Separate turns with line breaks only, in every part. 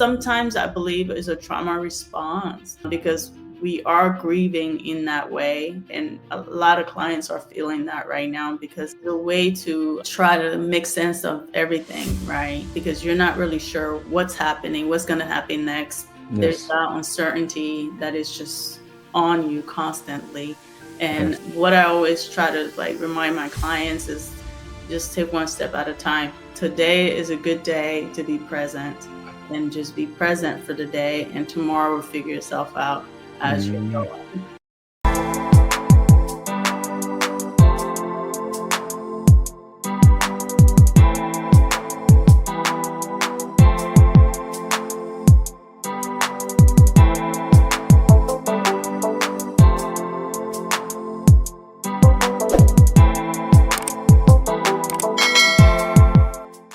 sometimes I believe is a trauma response because we are grieving in that way. And a lot of clients are feeling that right now because the way to try to make sense of everything, right? Because you're not really sure what's happening, what's going to happen next. There's
Yes.
that uncertainty that is just on you constantly. And
Yes.
what I always try to like remind my clients is just take one step at a time. Today is a good day to be present and just be present for the day, and tomorrow will figure itself out as you're
Mm.
going.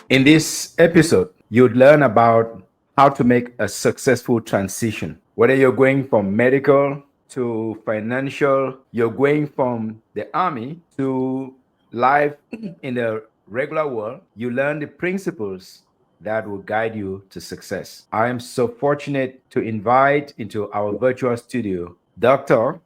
In this episode, you'd learn about how to make a successful transition. Whether you're going from medical to financial, you're going from the army to life in the regular world, you learn the principles that will guide you to success. I am so fortunate to invite into our virtual studio Dr.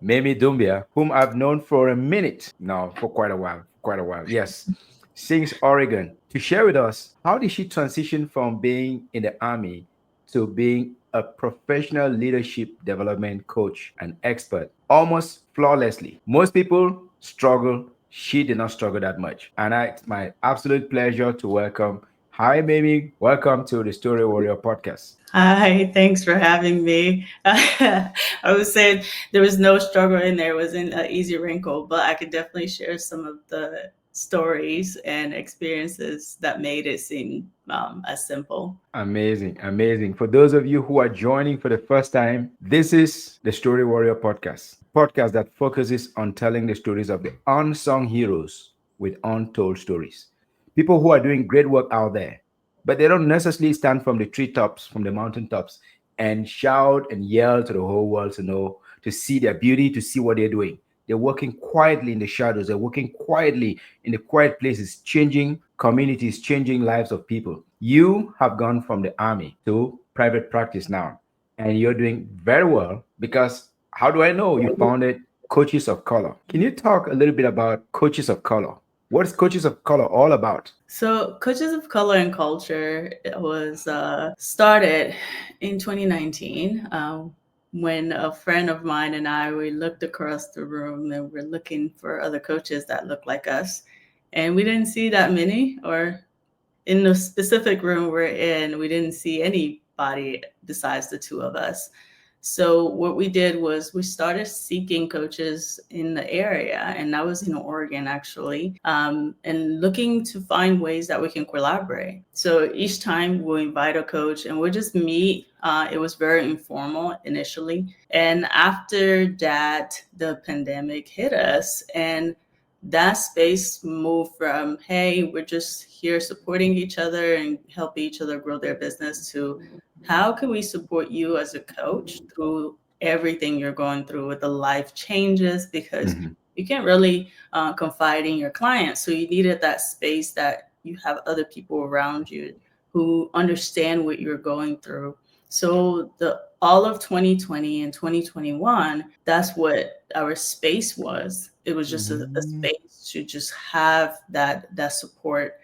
Mayme Doumbia, whom I've known for a minute now, for quite a while. Yes, since Oregon, to share with us how did she transition from being in the army to being a professional leadership development coach and expert almost flawlessly. Most people struggle. She did not struggle that much. And it's my absolute pleasure to welcome. Hi, Mamie. Welcome to the Story Warrior podcast.
Hi, thanks for having me. I would say there was no struggle in there. It wasn't an easy wrinkle, but I could definitely share some of the stories and experiences that made it seem as simple.
Amazing, amazing. For those of you who are joining for the first time, this is the Story Warrior podcast, podcast that focuses on telling the stories of the unsung heroes with untold stories. People who are doing great work out there, but they don't necessarily stand from the treetops, from the mountaintops, and shout and yell to the whole world to know, to see their beauty, to see what they're doing. They're working quietly in the shadows. They're working quietly in the quiet places, changing communities, changing lives of people. You have gone from the army to private practice now, and you're doing very well because how do I know you founded Coaches of Color? Can you talk a little bit about Coaches of Color? What is Coaches of Color all about?
So, Coaches of Color and Culture was started in 2019 when a friend of mine and I, we looked across the room and we're looking for other coaches that look like us. And we didn't see that many, or in the specific room we're in, we didn't see anybody besides the two of us. So what we did was we started seeking coaches in the area, and that was in Oregon actually, and looking to find ways that we can collaborate. So each time we'll invite a coach and we'll just meet. It was very informal initially, and after that, the pandemic hit us, and that space moved from, hey, we're just here supporting each other and helping each other grow their business, to how can we support you as a coach through everything you're going through with the life changes, because
Mhm.
you can't really confide in your clients. So you needed that space that you have other people around you who understand what you're going through. So the all of 2020 and 2021, that's what our space was. It was just a
Mhm.
space to just have that support.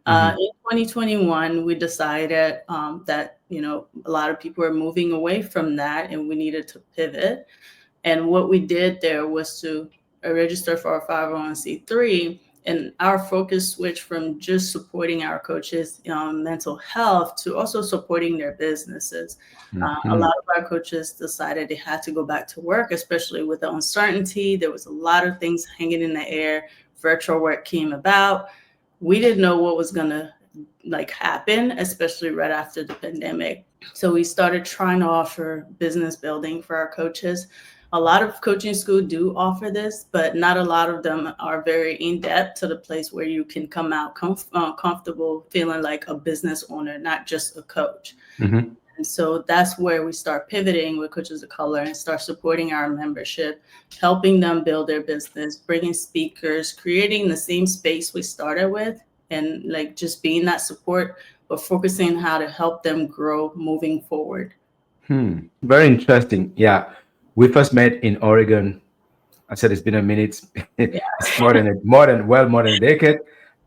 Mhm.
In 2021, we decided that a lot of people are moving away from that, and we needed to pivot. And what we did there was to register for our 501c3, and our focus switched from just supporting our coaches' mental health to also supporting their businesses. A
Mhm.
lot of our coaches decided they had to go back to work, especially with the uncertainty. There was a lot of things hanging in the air. Virtual work came about. We didn't know what was going to like happen, especially right after the pandemic. So we started trying to offer business building for our coaches. A lot of coaching schools do offer this, but not a lot of them are very in depth to the place where you can come out comfortable feeling like a business owner, not just a coach.
Mhm.
And so that's where we start pivoting with Coaches of Color and start supporting our membership, helping them build their business, bringing speakers, creating the same space we started with, and like just being that support but focusing on how to help them grow moving forward.
Very interesting. Yeah. We first met in Oregon. I said it's been a minute.
Yeah.
It's more than a decade.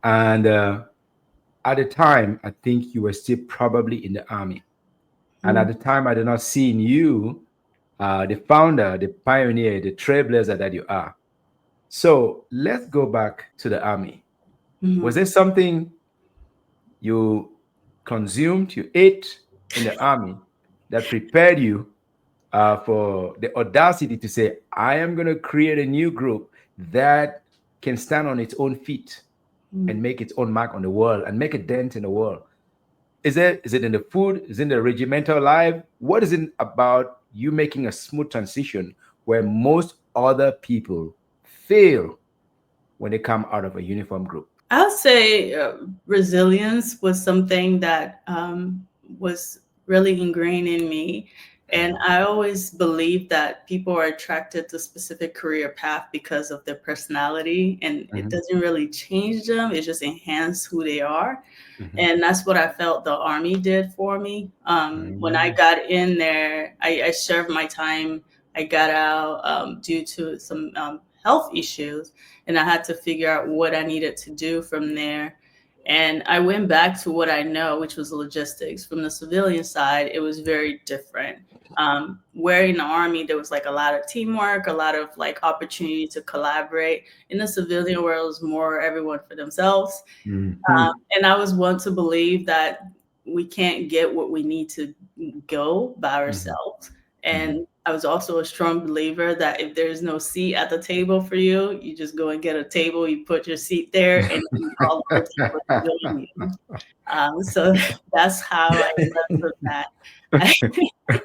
And at the time, I think you were still probably in the army. And at
Mm-hmm.
the time, I did not see in you the founder, the pioneer, the trailblazer that you are. So let's go back to the army. Was there something you consumed, you ate in the army that prepared you for the audacity to say, I am going to create a new group that can stand on its own feet and make its own mark on the world and make a dent in the world? Is it in the food? Is it in the regimental life? What is it about you making a smooth transition where most other people fail when they come out of a uniform group?
I would say resilience was something that was really ingrained in me. And I always believed that people are attracted to specific career path because of their personality, and it
Mhm,
doesn't really change them. It just enhances who they are.
mhm,
And that's what I felt the army did for me. When I
mhm,
got in there, I served my time. I got out due to some health issues, and I had to figure out what I needed to do from there. And I went back to what I know, which was logistics. From the civilian side, it was very different. Where in the army, there was like a lot of teamwork, a lot of like opportunity to collaborate. In the civilian world, it was more everyone for themselves.
mhm,
And I was one to believe that we can't get what we need to go by
mhm,
ourselves.
mhm.
And I was also a strong believer that if there's no seat at the table for you, you just go and get a table, you put your seat there, and you call on the table to join you. So that's how I learned from that.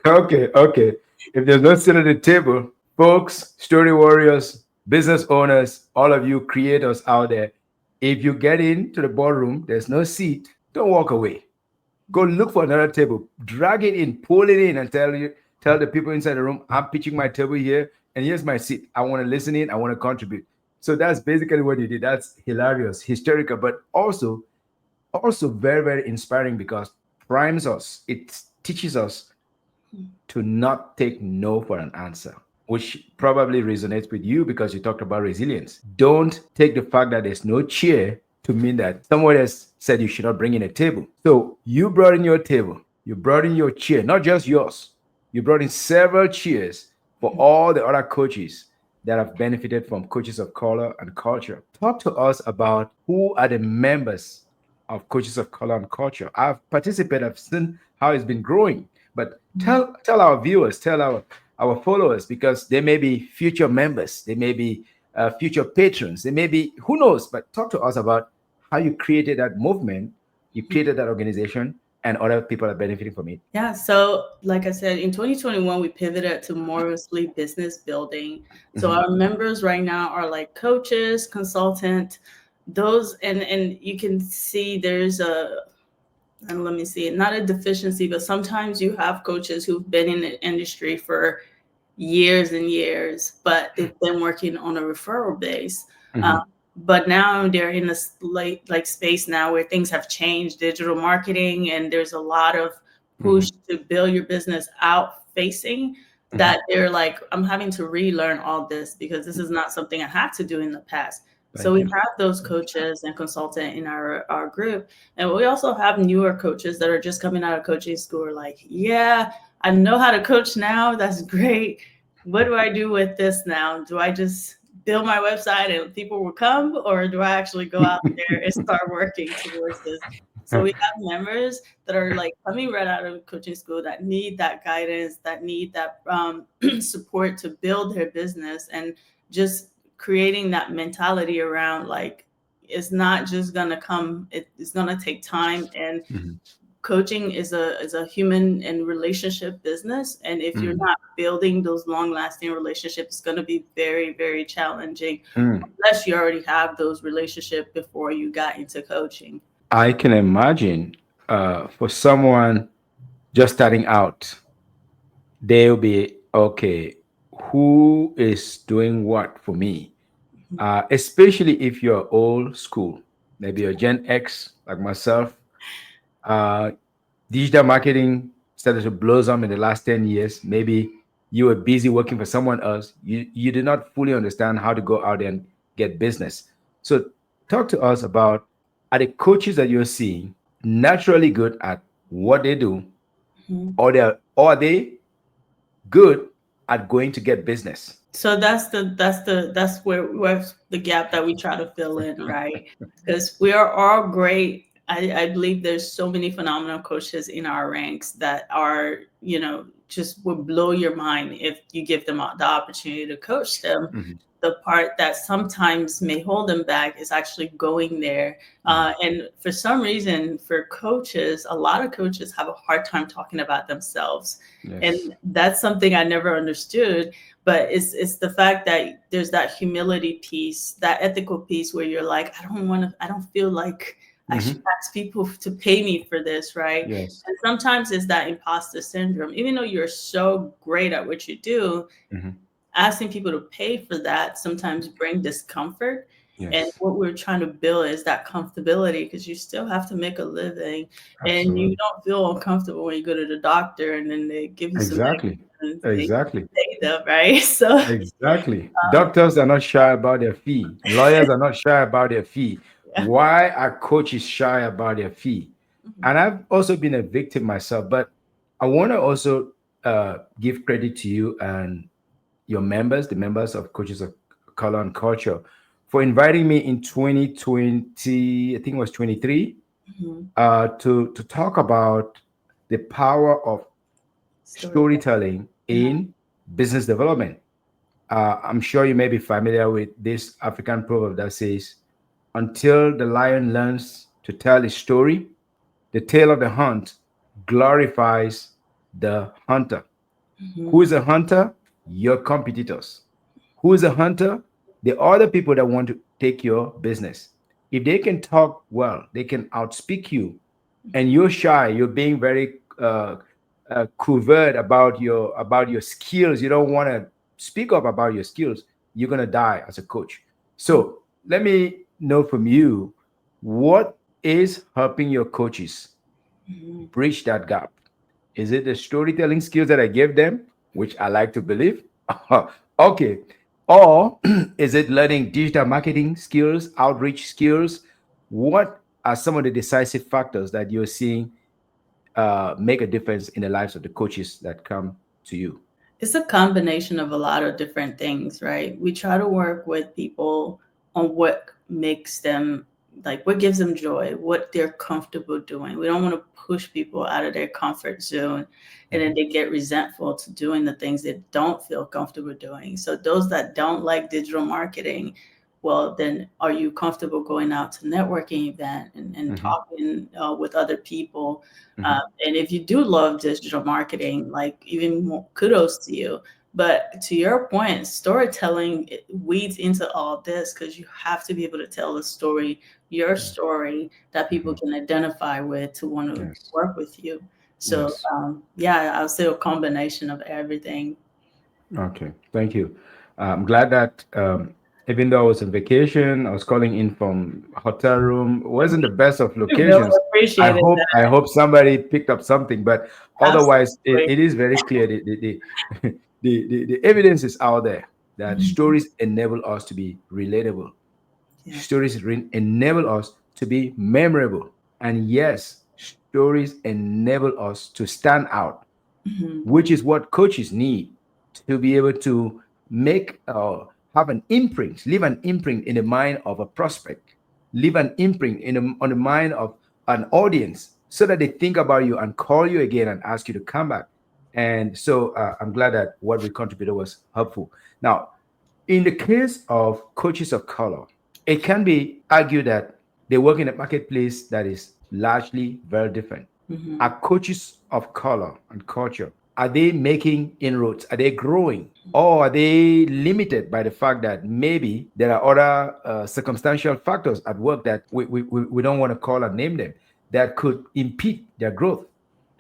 Okay, okay. If there's no seat at the table, folks, story warriors, business owners, all of you creators out there, if you get into the boardroom, there's no seat, don't walk away. Go look for another table, drag it in, pull it in, and tell the people inside the room, I'm pitching my table here, and here's my seat. I want to listen in, I want to contribute. So that's basically what you did. That's hilarious, hysterical, but also very, very inspiring because primes us. It teaches us to not take no for an answer, which probably resonates with you because you talked about resilience. Don't take the fact that there's no chair to mean that someone else said you should not bring in a table. So you brought in your table, you brought in your chair, not just yours. You brought in several chairs for all the other coaches that have benefited from coaches of color and culture. Talk to us about who are the members of coaches of color and culture. I've participated, I've seen how it's been growing. But tell our viewers, tell our followers, because they may be future members, they may be future patrons, they may be who knows. But talk to us about how you created that movement, you created that organization, and other people are benefiting from it.
Yeah, so like I said, in 2021, we pivoted to mostly business building. So
Mhm,
our members right now are like coaches, consultant, those, and you can see there's a, and let me see, not a deficiency, but sometimes you have coaches who've been in the industry for years and years, but they've been working on a referral base. Um,
mhm,
but now they're in this like space now where things have changed, digital marketing, and there's a lot of push
mhm,
to build your business out facing
mhm.
that they're like, I'm having to relearn all this because this is not something I had to do in the past. So
Thank
we
you.
have those coaches and consultant in our group. And we also have newer coaches that are just coming out of coaching school are like, yeah, I know how to coach now. That's great. What do I do with this now? Do I just build my website and people will come, or do I actually go out there and start working towards this? So we have members that are like coming right out of coaching school that need that guidance, that need that support to build their business, and just creating that mentality around like it's not just gonna come. It's gonna take time, and
Mhm,
coaching is a human and relationship business, and if you're
mhm,
not building those long lasting relationships, it's going to be very very challenging
mhm.
unless you already have those relationships before you got into coaching.
I can imagine for someone just starting out, they'll be okay. Who is doing what for me? Especially if you're old school, maybe you're Gen X like myself. Uh, Digital marketing started to blossom in the last 10 years. Maybe you were busy working for someone else. You did not fully understand how to go out there and get business. So talk to us about, are the coaches that you're seeing naturally good at what they do,
Mhm.
or are they good at going to get business?
So that's where the gap that we try to fill in, right? Because we are all great. I believe there's so many phenomenal coaches in our ranks that are, just would blow your mind if you give them the opportunity to coach them.
Mhm.
The part that sometimes may hold them back is actually going there.
Mhm.
And for some reason, for coaches, a lot of coaches have a hard time talking about themselves.
Yes.
And that's something I never understood. But it's the fact that there's that humility piece, that ethical piece where you're like, I don't feel like I should
Hmm.
ask people to pay me for this, right?
Yes.
And sometimes it's that imposter syndrome. Even though you're so great at what you do,
Hmm.
asking people to pay for that sometimes bring discomfort. And
Yes.
what we're trying to build is that comfortability, because you still have to make a living, and you
Absolutely.
don't feel uncomfortable when you go to the doctor and then they give you some
Exactly.
medicine and they
Exactly.
pay them, right? So
Exactly.
um,
Doctors are not shy about their fee. Lawyers are not shy about their fee.
yeah.
Why are coaches shy about their fee?
Mhm.
And I've also been a victim myself, but I want to also give credit to you and your members, the members of Coaches of Color and Culture, for inviting me in 2020, I think it was 23,
Mhm.
to talk about the power of
Storytelling.
storytelling
Uh-huh.
in business development. I'm sure you may be familiar with this African proverb that says, until the lion learns to tell his story, the tale of the hunt glorifies the hunter. Who
Mhm.
is a hunter? Your competitors. Who is a hunter? The other people that want to take your business. If they can talk well, they can outspeak you, and you're shy, you're being very covert about your skills, you don't want to speak up about your skills, you're going to die as a coach. So let me know from you, what is helping your coaches
Mhm.
bridge that gap? Is it the storytelling skills that I gave them, which I like to believe? Okay. Or is it learning digital marketing skills, outreach skills? What are some of the decisive factors that you're seeing make a difference in the lives of the coaches that come to you?
It's a combination of a lot of different things, right? We try to work with people on what makes them, like, what gives them joy, what they're comfortable doing. We don't want to push people out of their comfort zone and then
Mhm.
they get resentful to doing the things they don't feel comfortable doing. So those that don't like digital marketing, well, then are you comfortable going out to networking event and
Mhm.
talking with other people?
Mhm.
And if you do love digital marketing, like, even more kudos to you. But to your point, storytelling, it weeds into all this because you have to be able to tell the story, your
Yes.
story, that people
Mhm.
can identify with to want to
Yes.
work with you. So,
Yes.
yeah, I'll say a combination of everything.
Okay, thank you. I'm glad that even though I was on vacation, I was calling in from a hotel room. It wasn't the best of
We really
locations.
appreciated
I
that.
hope somebody picked up something, but otherwise,
Absolutely.
it is very clear. The evidence is out there that
Mhm.
stories enable us to be relatable.
Yeah.
Stories enable us to be memorable, and yes, stories enable us to stand out,
Mhm.
which is what coaches need to be able to make have an imprint, leave an imprint in the mind of a prospect, leave an imprint on the mind of an audience, so that they think about you and call you again and ask you to come back. And so I'm glad that what we contributed was helpful. Now, in the case of coaches of color, it can be argued that they work in a marketplace that is largely very different.
Mhm.
Are coaches of color and culture, are they making inroads? Are they growing? Or are they limited by the fact that maybe there are other circumstantial factors at work that we don't want to call and name them, that could impede their growth,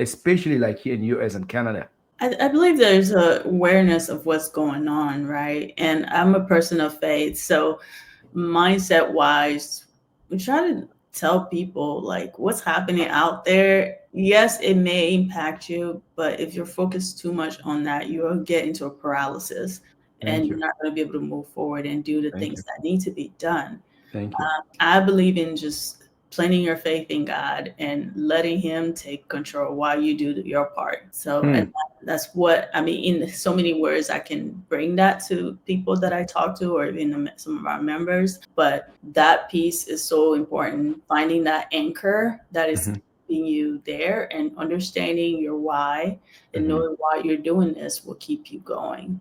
especially like here in US and Canada?
I believe there's a awareness of what's going on, right? And I'm a person of faith, so mindset wise, we try to tell people like what's happening out there. Yes, it may impact you, but if you're focused too much on that, you'll get into a paralysis and
Thank
you're
you.
not going to be able to move forward and do the
Thank
things
you.
that need to be done.
Thank you.
I believe in just planting your faith in God and letting Him take control while you do your part. So, and
Hmm.
that's what I mean. In so many words, I can bring that to people that I talk to, or even some of our members. But that piece is so important. Finding that anchor that is
Mhm.
keeping you there, and understanding your why, and
Mhm.
knowing why you're doing this will keep you going.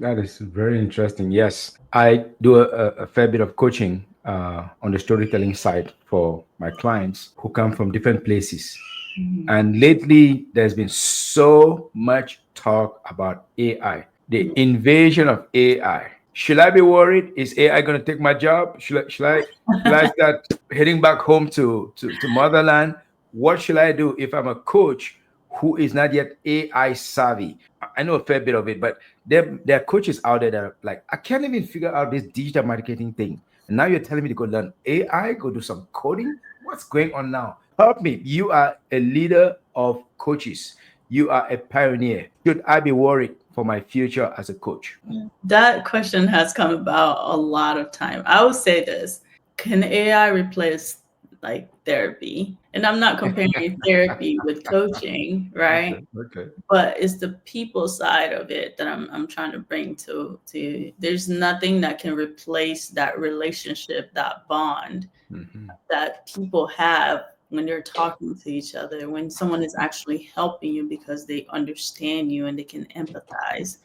That is very interesting. Yes, I do a fair bit of coaching on the storytelling side for my clients who come from different places.
Mhm.
And lately, there's been so much talk about AI, the invasion of AI. Should I be worried? Is AI going to take my job? Should I start heading back home to motherland? What should I do if I'm a coach who is not yet AI savvy? I know a fair bit of it, but there are coaches out there that are like, I can't even figure out this digital marketing thing. And now you're telling me to go learn AI, go do some coding. What's going on now? Help me. You are a leader of coaches. You are a pioneer. Should I be worried for my future as a coach?
That question has come about a lot of time. I would say this: can AI replace like therapy? And I'm not comparing therapy with coaching, right?
Okay, okay.
But it's the people side of it that I'm trying to bring to you. There's nothing that can replace that relationship, that bond
Mhm.
that people have when they're talking to each other, when someone is actually helping you because they understand you and they can empathize.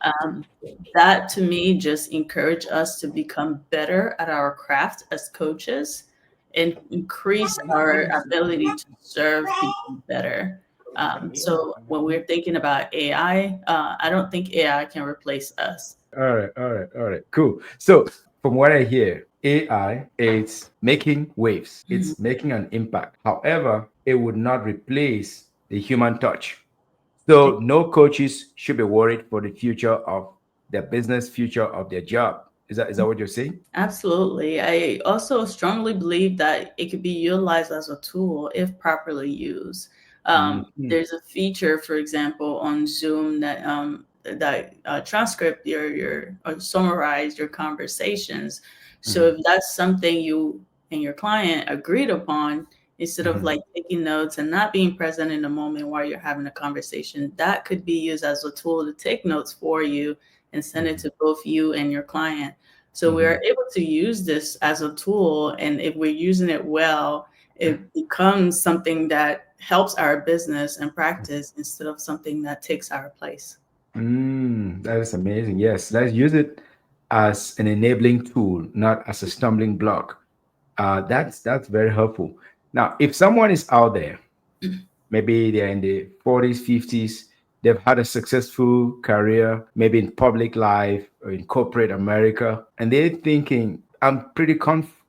Um, that to me just encourage us to become better at our craft as coaches and increase our ability to serve people better. So when we're thinking about AI, I don't think AI can replace us.
All right, all right, all right, cool. So, from what I hear, AI is making waves,
Mhm.
it's making an impact. However, it would not replace the human touch. So, no coaches should be worried for the future of their business, future of their job. Is that what you're saying?
Absolutely. I also strongly believe that it could be utilized as a tool if properly used.
Mhm.
There's a feature, for example, on Zoom that transcript your or summarize your conversations. So if
Mhm.
that's something you and your client agreed upon, instead of
Mhm.
like taking notes and not being present in the moment while you're having a conversation, that could be used as a tool to take notes for you and send it
Mhm.
to both you and your client. So we are
Mhm.
able to use this as a tool, and if we're using it well, it becomes something that helps our business and practice instead of something that takes our place.
That is amazing. Yes, let's use it as an enabling tool, not as a stumbling block. That's very helpful. Now, if someone is out there, maybe they're in the 40s, 50s, they've had a successful career, maybe in public life or in corporate America, and they're thinking, I'm pretty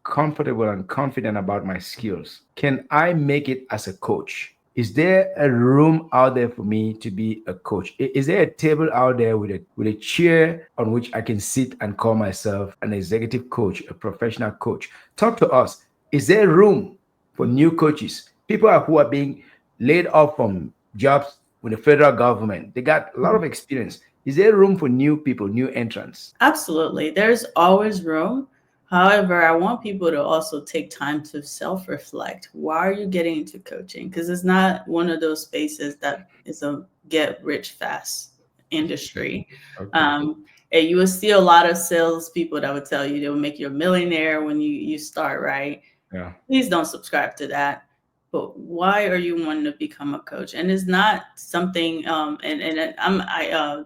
comfortable and confident about my skills. Can I make it as a coach? Is there a room out there for me to be a coach? Is there a table out there with a chair on which I can sit and call myself an executive coach, a professional coach? Talk to us. Is there room for new coaches? People who are being laid off from jobs with the federal government. They got a lot of experience. Is there room for new people, new entrants?
Absolutely. There's always room. However, I want people to also take time to self reflect. Why are you getting into coaching? Because it's not one of those spaces that is a get rich fast industry.
Okay.
Um, and you will see a lot of salespeople that would tell you they will make you a millionaire when you start, right?
Yeah.
Please don't subscribe to that. But why are you wanting to become a coach? And it's not something. And I'm a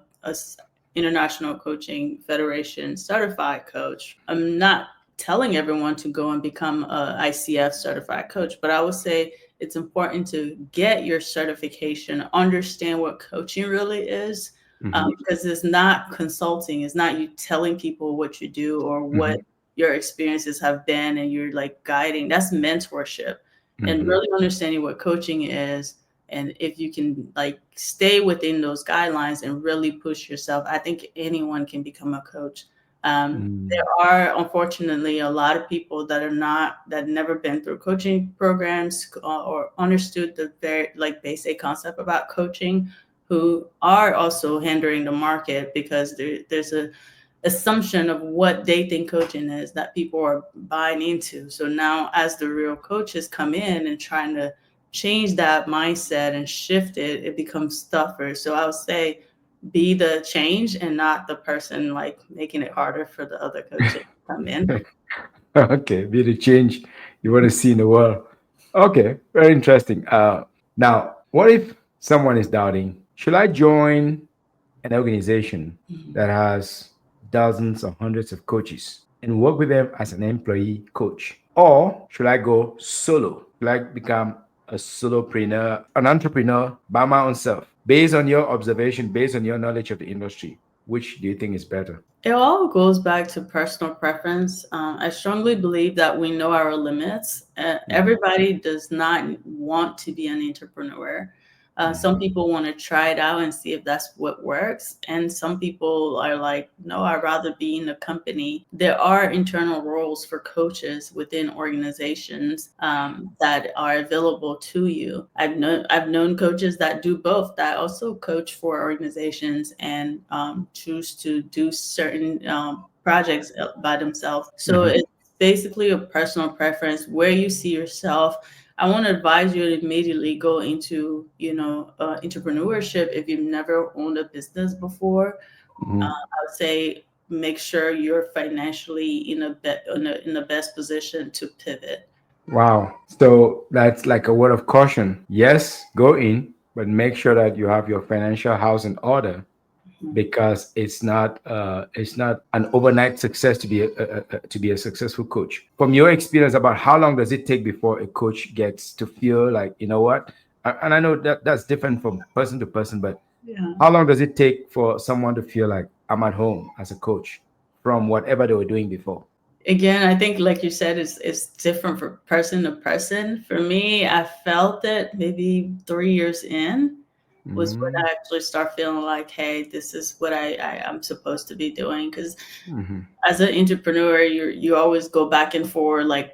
International Coaching Federation certified coach. I'm not telling everyone to go and become a ICF certified coach, but I would say it's important to get your certification, understand what coaching really is,
Hmm.
because it's not consulting. It's not you telling people what you do or what
Hmm.
your experiences have been and you're like guiding. That's mentorship. And
Hmm.
really understanding what coaching is, and if you can like stay within those guidelines and really push yourself, I think anyone can become a coach. There
Mm.
are unfortunately a lot of people that are not that never been through coaching programs or understood the very like basic concept about coaching, who are also hindering the market because there's a assumption of what they think coaching is that people are buying into. So now, as the real coaches come in and trying to change that mindset and shift it, it becomes tougher. So I would say be the change and not the person like making it harder for the other coaches to come in.
Okay, be the change you want to see in the world. Okay, very interesting. Now, what if someone is doubting? Should I join an organization that has dozens or hundreds of coaches and work with them as an employee coach? Or should I go solo? Should I become a solopreneur, an entrepreneur by my own self? Based on your observation, based on your knowledge of the industry, which do you think is better?
It all goes back to personal preference. I strongly believe that we know our limits.
Mhm,
Everybody does not want to be an entrepreneur. Some
mhm,
people want to try it out and see if that's what works. And some people are like, no, I'd rather be in a company. There are internal roles for coaches within organizations that are available to you. I've known coaches that do both, that also coach for organizations and choose to do certain projects by themselves. So
mhm.
it's basically a personal preference where you see yourself. I want to advise you to immediately go into, entrepreneurship if you've never owned a business before.
Mhm.
I would say make sure you're financially in the best position to pivot.
Wow. So that's like a word of caution. Yes, go in, but make sure that you have your financial house in order
Mhm.
because it's not an overnight success to be to be a successful coach. From your experience, about how long does it take before a coach gets to feel like, you know what? And I know that that's different from person to person, but
Yeah.
how long does it take for someone to feel like I'm at home as a coach from whatever they were doing before?
Again, I think like you said, it's different from person to person. For me, I felt it maybe 3 years in was when
Mm-hmm.
I actually start feeling like, hey, this is what I'm supposed to be doing. Because
Mm-hmm.
as an entrepreneur, you always go back and forth, like,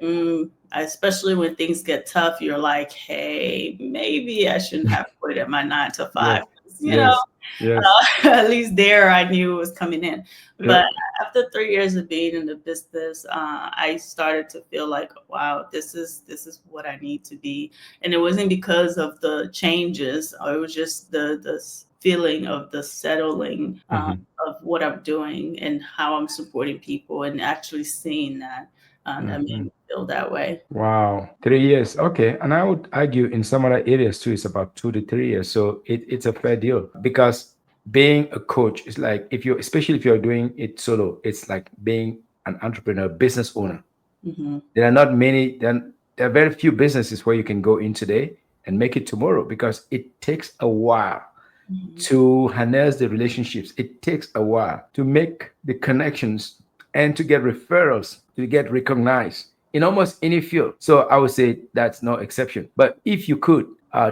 especially when things get tough, you're like, hey, maybe I shouldn't have quit at my 9 to 5.
Yes,
'Cause,
yes, yes.
at least there I knew it was coming in. But
Yep.
after 3 years of being in the business, I started to feel like, wow, this is what I need to be. And it wasn't because of the changes, or it was just the feeling of the settling
Mm-hmm.
of what I'm doing and how I'm supporting people, and actually seeing that that made
Mm-hmm.
me feel that way.
Wow, 3 years. Okay. And I would argue in some other areas too, it's about 2 to 3 years. So it's a fair deal because being a coach is like if you, especially if you're doing it solo, it's like being an entrepreneur, business owner.
Hmm.
There are not many, there are very few businesses where you can go in today and make it tomorrow because it takes a while
Hmm.
to harness the relationships. It takes a while to make the connections and to get referrals, to get recognized in almost any field. So I would say that's no exception. But if you could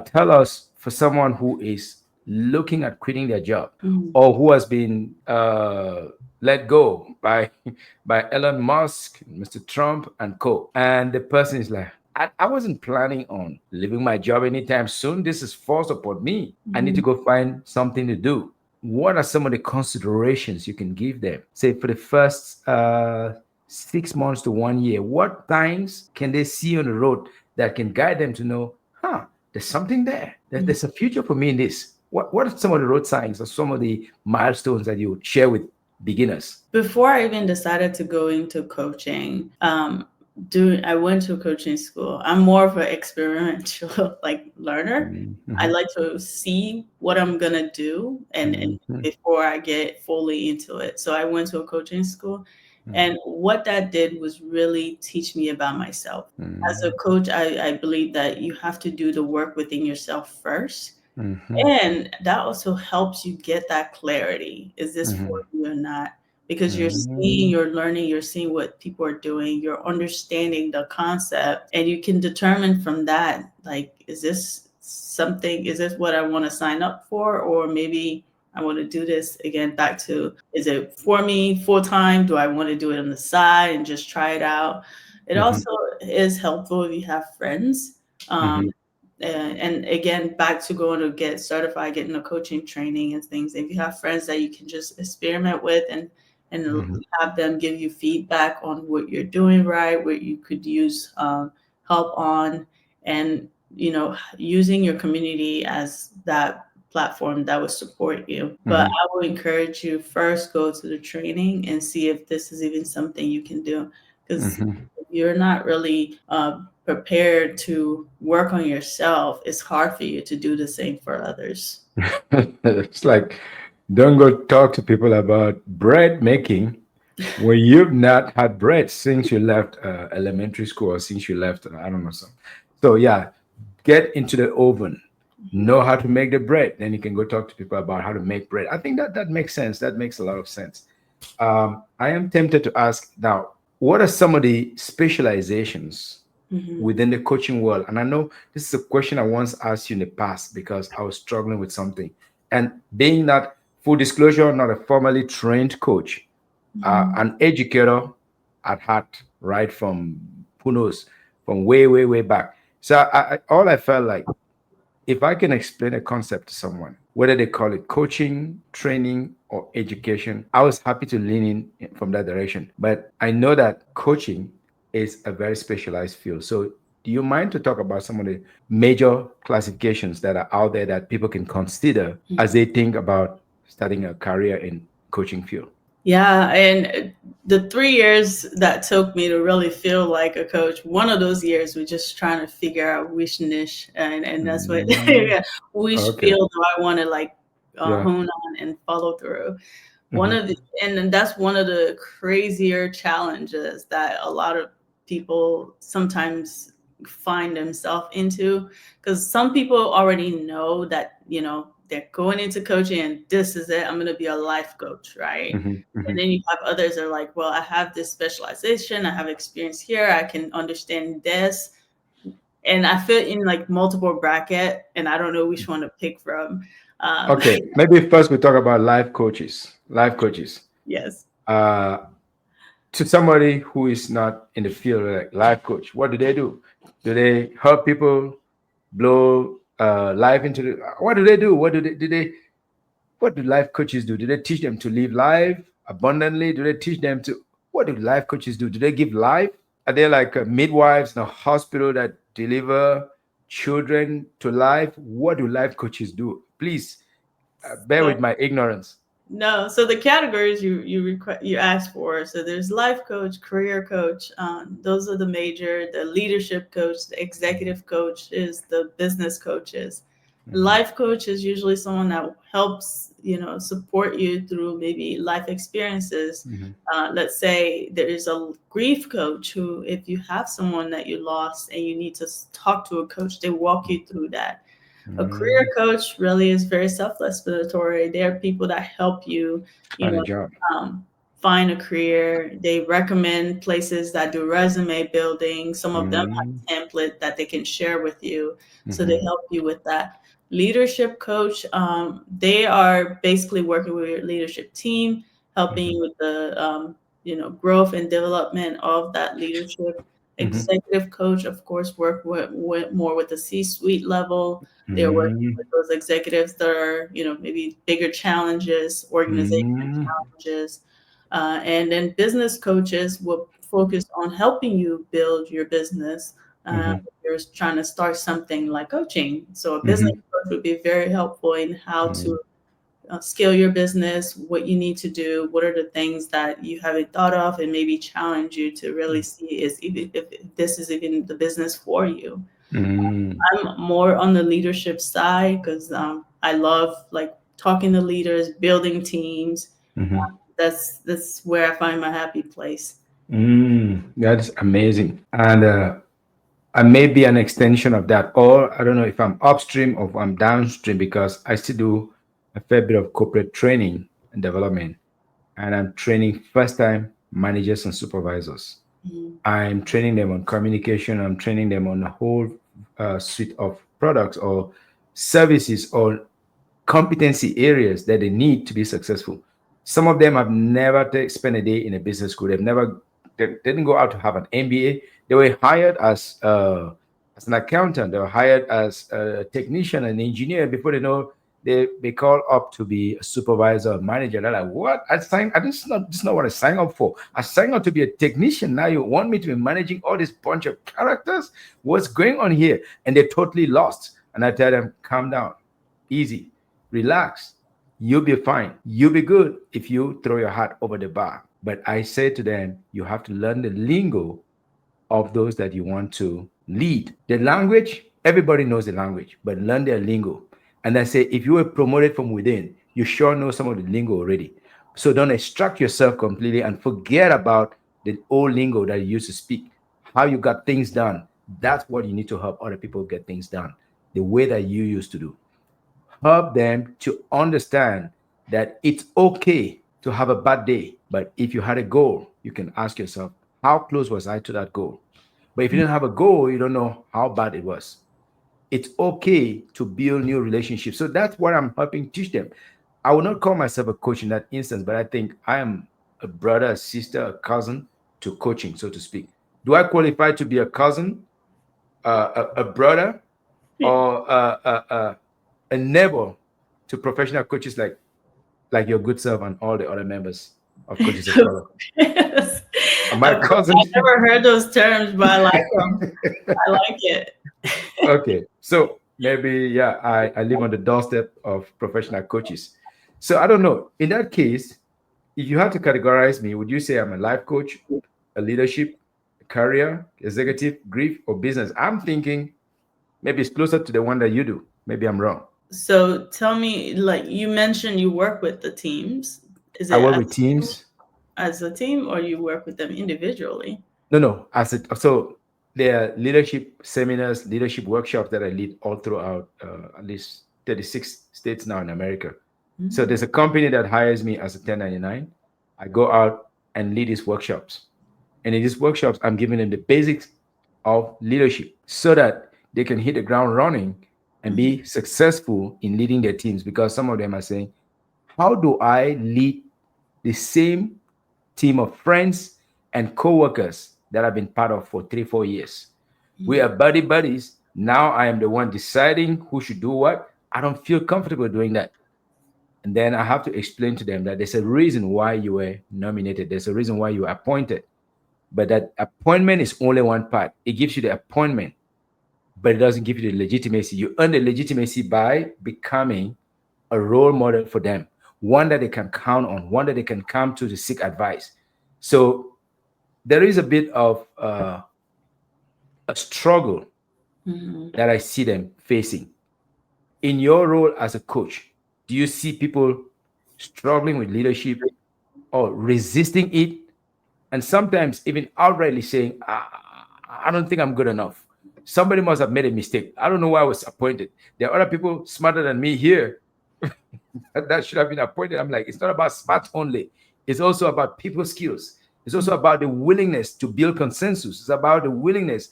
tell us for someone who is looking at quitting their job
Hmm.
or who has been let go by Elon Musk, Mr. Trump, and co. And the person is like, I wasn't planning on leaving my job anytime soon. This is forced upon me. I need to
Hmm.
go find something to do. What are some of the considerations you can give them? Say for the first 6 months to 1 year, what signs can they see on the road that can guide them to know, there's something there. There's a future for me in this. What are some of the road signs or some of the milestones that you would share with beginners?
Before I even decided to go into coaching, I went to coaching school. I'm more of an experiential like learner. I
Mm-hmm.
like to see what I'm gonna do, and
Mm-hmm.
before I get fully into it. So I went to a coaching school, and what that did was really teach me about myself. As a coach, I believe that you have to do the work within yourself first.
Mm-hmm.
And that also helps you get that clarity. Is this for
Mm-hmm.
you or not? Because you're seeing,
Mm-hmm.
you're learning, you're seeing what people are doing, you're understanding the concept, and you can determine from that, like, is this what I want to sign up for? Or maybe I want to do this again. Back to, is it for me full time? Do I want to do it on the side and just try it out? It
Mhm.
also is helpful if you have friends.
Mhm.
And again, back to going to get certified, getting a coaching training and things. If you have friends that you can just experiment with and
Mhm.
have them give you feedback on what you're doing right, what you could use help on, and using your community as that platform that would support you. But
Mhm.
I would encourage you first go to the training and see if this is even something you can do, because
Mhm.
if you're not really prepared to work on yourself, it's hard for you to do the same for others.
It's like, don't go talk to people about bread making when you've not had bread since you left elementary school, or since you left, I don't know, so yeah, get into the oven,
Mhm.
know how to make the bread, then you can go talk to people about how to make bread. I think that that makes sense. That makes a lot of sense. I am tempted to ask now, what are some of the specializations
Mhm.
within the coaching world? And I know this is a question I once asked you in the past because I was struggling with something. And being that, full disclosure, not a formally trained coach,
Mhm.
an educator at heart, right from who knows, from way, way, way back. So all I felt like, if I can explain a concept to someone, whether they call it coaching, training, or education, I was happy to lean in from that direction. But I know that coaching is a very specialized field. So, do you mind to talk about some of the major classifications that are out there that people can consider as they think about starting a career in coaching field?
Yeah, and the 3 years that took me to really feel like a coach, one of those years was just trying to figure out which niche, and that's what
Mm,
yeah, which
okay.
field do I want to like
Yeah.
hone on and follow through. One
Mhm.
of the and then that's one of the crazier challenges that a lot of people sometimes find themselves into, because some people already know that they're going into coaching and this is it, I'm going to be a life coach, right?
Mhm.
And
Mhm.
then you have others that are like, well, I have this specialization, I have experience here, I can understand this, and I fit in like multiple bracket, and I don't know which one to pick from. um,
Okay, maybe first we talk about life coaches. Life coaches.
yes.
Uh, to somebody who is not in the field, like life coach, what do they do? Do they help people blow life into the? What do they do? What do they? What do life coaches do? Do they teach them to live life abundantly? Do they teach them to? What do life coaches do? Do they give life? Are they like midwives in a hospital that deliver children to life? What do life coaches do? Please bear
So
with my ignorance.
no, so the categories you asked for. So there's life coach, career coach. Those are the major. The leadership coach, the executive coach is the business coaches.
Mhm.
Life coach is usually someone that helps support you through maybe life experiences.
Mhm.
Let's say there is a grief coach who, if you have someone that you lost and you need to talk to a coach, they walk you through that. A career
Mhm.
coach really is very self-explanatory. They are people that help you, you
Find a
know,
job.
find a career. They recommend places that do resume building. Some of them
Mhm.
have a template that they can share with you, so they
Mhm.
help you with that. Leadership coach, they are basically working with your leadership team, helping
Mhm.
you with the growth and development of that leadership.
Mhm.
Executive coach, of course, work with more with the C-suite level. They're working with
Mhm.
those executives that are, maybe bigger challenges, organizational
Mhm.
challenges. And then business coaches will focus on helping you build your business.
Mhm.
If you're trying to start something like coaching. So a business
Mhm.
coach would be very helpful in how
Mhm.
to scale your business, what you need to do, what are the things that you haven't thought of, and maybe challenge you to really see is even if this is even the business for you.
Mhm.
I'm more on the leadership side because I love like talking to leaders, building teams.
Mhm.
That's where I find my happy place.
That's amazing. And I may be an extension of that, or I don't know if I'm upstream or if I'm downstream because I still do a fair bit of corporate training and development, and I'm training first time managers and supervisors.
Mhm.
I'm training them on communication. I'm training them on a whole suite of products or services or competency areas that they need to be successful. Some of them have never spent a day in a business school. They didn't go out to have an MBA. They were hired as an accountant. They were hired as a technician, an engineer. Before they know, they call up to be a supervisor or manager. They're like, what? This is not what I signed up for. I signed up to be a technician. Now you want me to be managing all this bunch of characters? What's going on here? And they're totally lost. And I tell them, calm down, easy, relax. You'll be fine. You'll be good if you throw your hat over the bar. But I say to them, you have to learn the lingo of those that you want to lead. The language, everybody knows the language, but learn their lingo. And I say, if you were promoted from within, you sure know some of the lingo already. So don't extract yourself completely and forget about the old lingo that you used to speak, how you got things done. That's what you need to help other people get things done, the way that you used to do. Help them to understand that it's okay to have a bad day. But if you had a goal, you can ask yourself, how close was I to that goal? But if you didn't have a goal, you don't know how bad it was. It's okay to build new relationships. So that's what I'm helping teach them. I would not call myself a coach in that instance, but I think I am a brother, a sister, a cousin to coaching, so to speak. Do I qualify to be a cousin, a brother, or a neighbor to professional coaches like your good self and all the other members of Coaches of Color?
Yes.
Am I a cousin?
I never heard those terms, but I like them. I like it.
Okay, so maybe yeah, I live on the doorstep of professional coaches. So I don't know. In that case, if you had to categorize me, would you say I'm a life coach, a leadership, a career, executive, grief, or business? I'm thinking maybe it's closer to the one that you do. Maybe I'm wrong.
So tell me, like you mentioned, you work with the teams. Is
I
it
work with teams.
as a team, or you work with them individually?
No, no. So there are leadership seminars, leadership workshops that I lead all throughout at least 36 states now in America. So
Mm.
there's a company that hires me as a 1099. I go out and lead these workshops. And in these workshops, I'm giving them the basics of leadership so that they can hit the ground running and
Mhm.
be successful in leading their teams. Because some of them are saying, how do I lead the same team of friends and co-workers that I've been part of for 3, 4 years? We are buddy buddies. Now I am the one deciding who should do what. I don't feel comfortable doing that. And then I have to explain to them that there's a reason why you were nominated. There's a reason why you were appointed. But that appointment is only one part. It gives you the appointment, but it doesn't give you the legitimacy. You earn the legitimacy by becoming a role model for them, one that they can count on, one that they can come to seek advice. So there is a bit of a struggle
Mhm.
that I see them facing. In your role as a coach, do you see people struggling with leadership or resisting it? And sometimes even outrightly saying, I don't think I'm good enough. Somebody must have made a mistake. I don't know why I was appointed. There are other people smarter than me here that should have been appointed. I'm like, it's not about smart only. It's also about people skills. It's also about the willingness to build consensus. It's about the willingness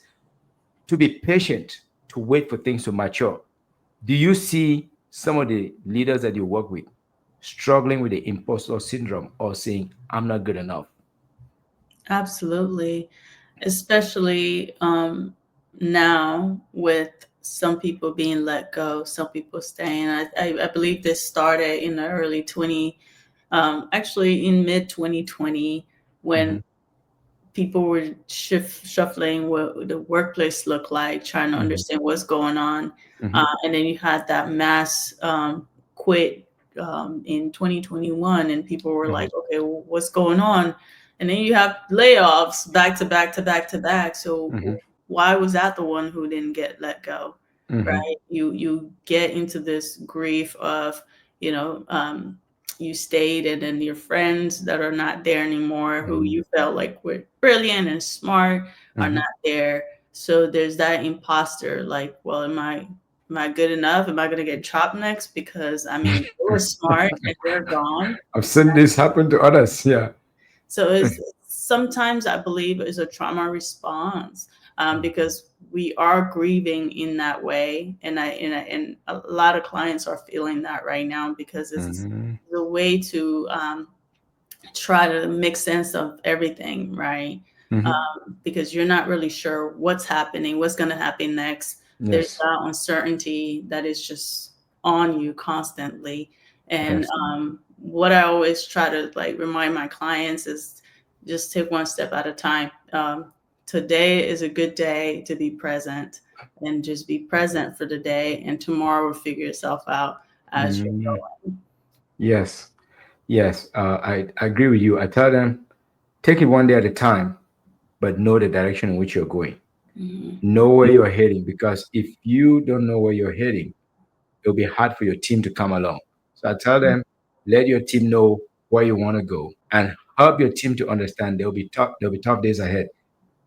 to be patient, to wait for things to mature. Do you see some of the leaders that you work with struggling with the imposter syndrome or saying, I'm not good enough?
Absolutely. Especially now with some people being let go, some people staying. I believe this started in the early 20, actually in mid 2020, when
Mhm,
people were shuffling what the workplace looked like, trying to
mhm,
understand what's going on.
mhm,
And then you had that mass quit in 2021, and people were like,
mhm,
okay, well, what's going on? And then you have layoffs back to back to back to back. So
mhm,
why was that the one who didn't get let go?
mhm,
Right? You get into this grief of, you know, you stayed, and then your friends that are not there anymore, who
mhm,
you felt like were brilliant and smart, are
mhm.
not there. So there's that imposter, like, well, am I good enough? Am I going to get chopped next? Because I mean, they were smart and they're gone.
I've seen this happen to others. Yeah.
So it's sometimes I believe is a trauma response. because we are grieving in that way, and a lot of clients are feeling that right now because it's
Mm-hmm.
the way to try to make sense of everything, right?
Mm-hmm.
Because you're not really sure what's happening, what's going to happen next. There's
Yes.
that uncertainty that is just on you constantly. And
Yes.
what I always try to like remind my clients is just take one step at a time. Today is a good day to be present, and just be present for the day, and tomorrow will figure itself out as you're
Mm,
going.
yes. Yes. I agree with you. I tell them take it one day at a time, but know the direction in which you're going.
Mhm.
Know where you're heading, because if you don't know where you're heading, it'll be hard for your team to come along. So I tell them, let your team know where you want to go and help your team to understand there'll be tough days ahead,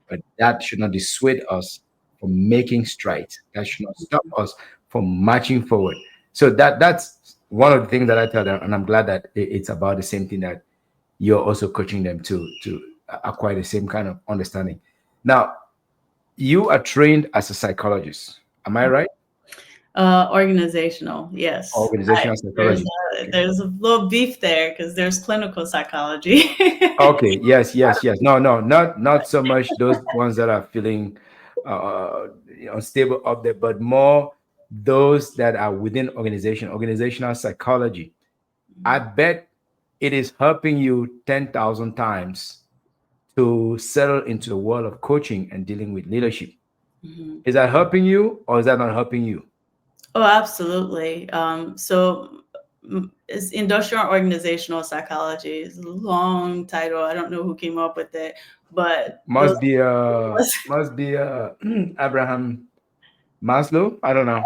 but that should not dissuade us from making strides. That should not stop us from marching forward. So that's one of the things that I tell them, and I'm glad that it's about the same thing that you're also coaching them to acquire the same kind of understanding. Now, you are trained as a psychologist. Am I right?
Organizational, yes.
Organizational
There's
psychology.
a,
Okay.
there's a little beef there because there's clinical psychology.
Okay. Yes. Yes. Yes. No. No. Not so much those ones that are feeling unstable up there, but more those that are within organizational psychology. I bet it is helping you 10,000 times to settle into the world of coaching and dealing with leadership.
Mhm.
Is that helping you or is that not helping you?
Oh, absolutely. It's industrial organizational psychology. It's a long title. I don't know who came up with it, but those.
Must be Abraham Maslow. I don't know.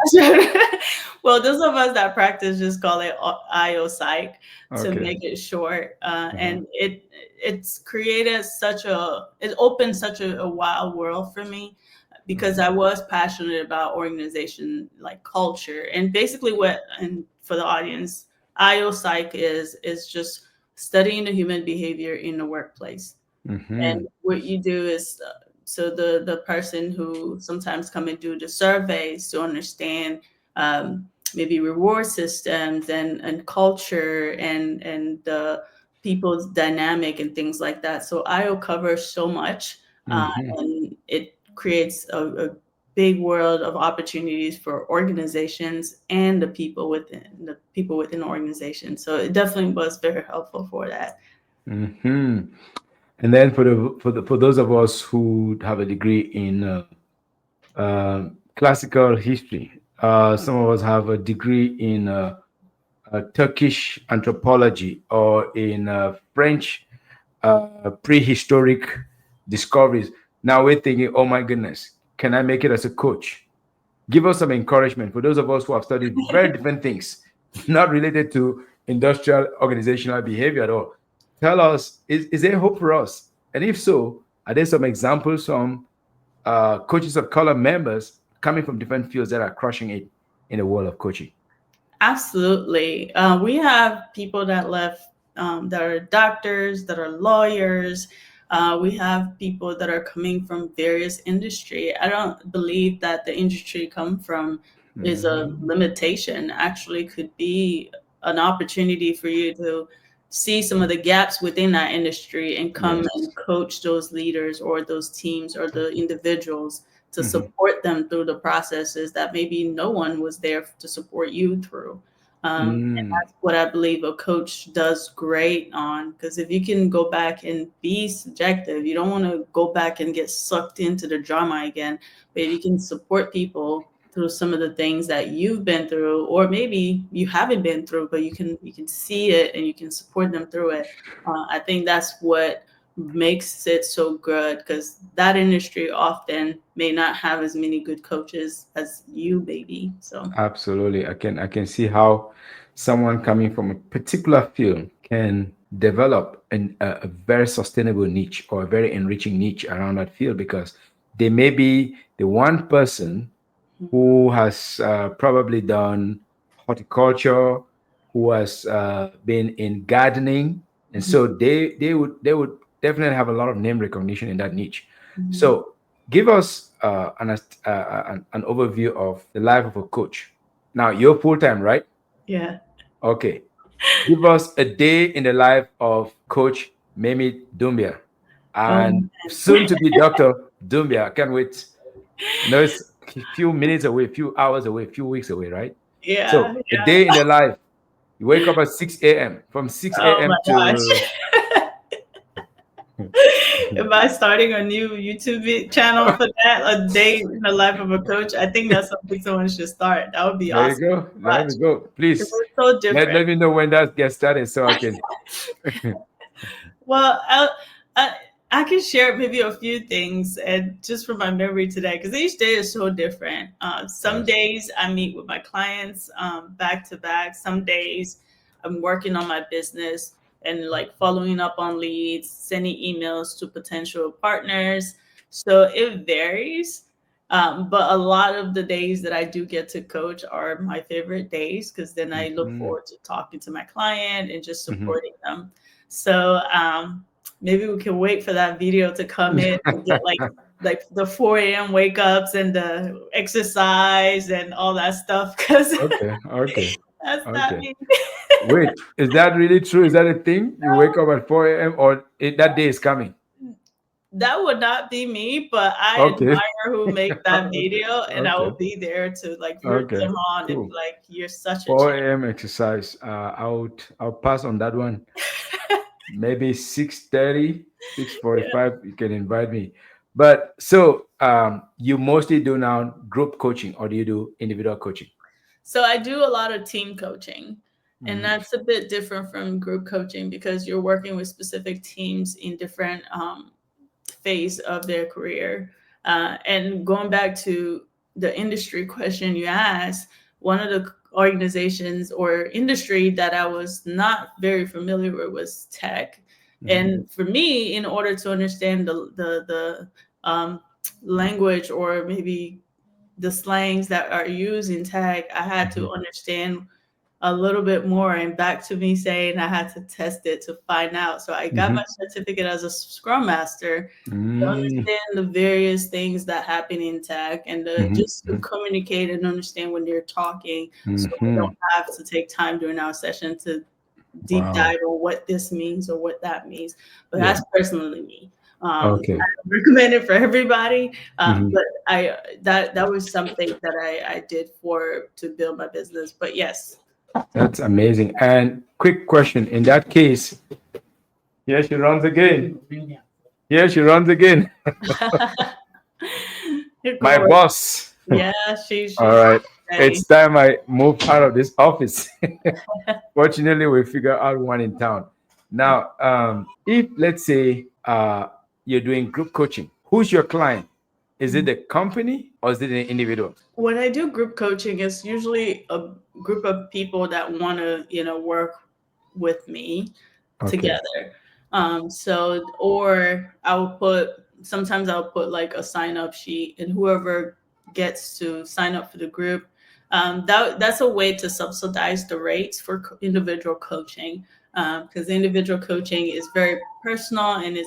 Well, those of us that practice just call it IO psych to
Okay.
make it short,
Uh-huh.
and it's created it opened such a wild world for me because I was passionate about organization like culture, and basically what, and for the audience, IO psych is just studying the human behavior in the workplace.
Mm-hmm.
And what you do is, so the person who sometimes come and do the surveys to understand, maybe reward systems and culture and the people's dynamic and things like that. So IO covers so much,
Mm-hmm.
and it creates a big world of opportunities for organizations and the people within the organization. So it definitely was very helpful for that.
Mm-hmm. And then for those of us who have a degree in classical history, some of us have a degree in Turkish anthropology or in French prehistoric discoveries. Now we're thinking, oh my goodness, can I make it as a coach? Give us some encouragement for those of us who have studied very different things, not related to industrial organizational behavior at all. Tell us, is there hope for us? And if so, are there some examples from coaches of color members coming from different fields that are crushing it in the world of coaching?
Absolutely. We have people that left, that are doctors, that are lawyers. We have people that are coming from various industry. I don't believe that the industry come from is a
Mm-hmm.
limitation. Actually, could be an opportunity for you to see some of the gaps within that industry and come
Yes.
and coach those leaders or those teams or the individuals to
Mm-hmm.
support them through the processes that maybe no one was there to support you through. And
Mm.
that's what I believe a coach does great on. Because if you can go back and be subjective, you don't want to go back and get sucked into the drama again. But if you can support people through some of the things that you've been through, or maybe you haven't been through, but you can see it and you can support them through it. I think that's what makes it so good, because that industry often may not have as many good coaches as you maybe. So
Absolutely. I can see how someone coming from a particular field can develop a very sustainable niche or a very enriching niche around that field, because they may be the one person who has probably done horticulture, who has been in gardening, and
mhm,
so they would definitely have a lot of name recognition in that niche.
mhm,
So Give us an overview of the life of a coach. Now, you're full time, right?
Yeah.
Okay. Give us a day in the life of Coach Mayme Doumbia
Oh
and
man.
soon to be Dr. Doumbia. I can't wait. It's a few minutes away, a few hours away, a few weeks away, right?
Yeah.
So, a day in the life. You wake up at 6 a.m. From 6
Oh
a.m.
my
to
gosh. Am I starting a new channel for that? A day in the life of a coach? I think that's something someone should start. That would be
there you
awesome
go.
to
There
watch.
we go.
It
Please
was so
let
different.
me know when that gets started so I can.
Well, I, I can share maybe a few things and just from my memory today, because each day is so different. Some
Yes.
days I meet with my clients back to back. Some days I'm working on my business and like following up on leads, sending emails to potential partners. So it varies. But a lot of the days that I do get to coach are my favorite days because then I look
Mhm.
forward to talking to my client and just
Mhm.
supporting them. So maybe we can wait for that video to come in and get like the 4 a.m. wake ups and the exercise and all that stuff because
Okay. Okay.
that's not
Okay.
me.
Wait, is that really true? Is that a thing? You wake up at 4 a.m. or that day is coming?
That would not be me, but I
Okay.
admire who make that
Okay.
video, and I
Okay.
will be there to like root
Okay.
them on and be
Cool.
like, "You're such a
4 a.m. exercise. I'll pass on that one.
champ."
Maybe 6:30, six
Yeah.
forty-five. You can invite me. But so you mostly do now group coaching or do you do individual coaching?
So I do a lot of team coaching, and
Mhm.
that's a bit different from group coaching because you're working with specific teams in different phase of their career. And going back to the industry question you asked, one of the organizations or industry that I was not very familiar with was tech.
Mhm.
And for me, in order to understand the language or maybe the slangs that are used in tech, I had to
Mhm.
understand a little bit more and back to me saying I had to test it to find out. So I got my
Mhm.
certificate as a scrum master to
Mm.
understand the various things that happen in tech and to
Mhm.
just to communicate and understand when they're talking so we
Mhm.
don't have to take time during our session to deep
Wow.
dive on what this means or what that means. But
Yeah.
that's personally me.
Okay.
I don't recommend it for everybody,
Mhm.
but I that was something that I did for to build my business. But yes,
That's amazing. And quick question. In that case, here she runs again. Here she runs again.
your
My
coworker.
boss.
Yeah,
All
she's
right.
ready.
It's time I move out of this office. Fortunately, we figure out one in town. Now, if let's say you're doing group coaching, who's your client? Is it the company or is it an individual?
When I do group coaching, it's usually a group of people that want to, work with me
Okay.
together. So, or sometimes I'll put like a sign up sheet, and whoever gets to sign up for the group, that's a way to subsidize the rates for individual coaching. Because individual coaching is very personal and it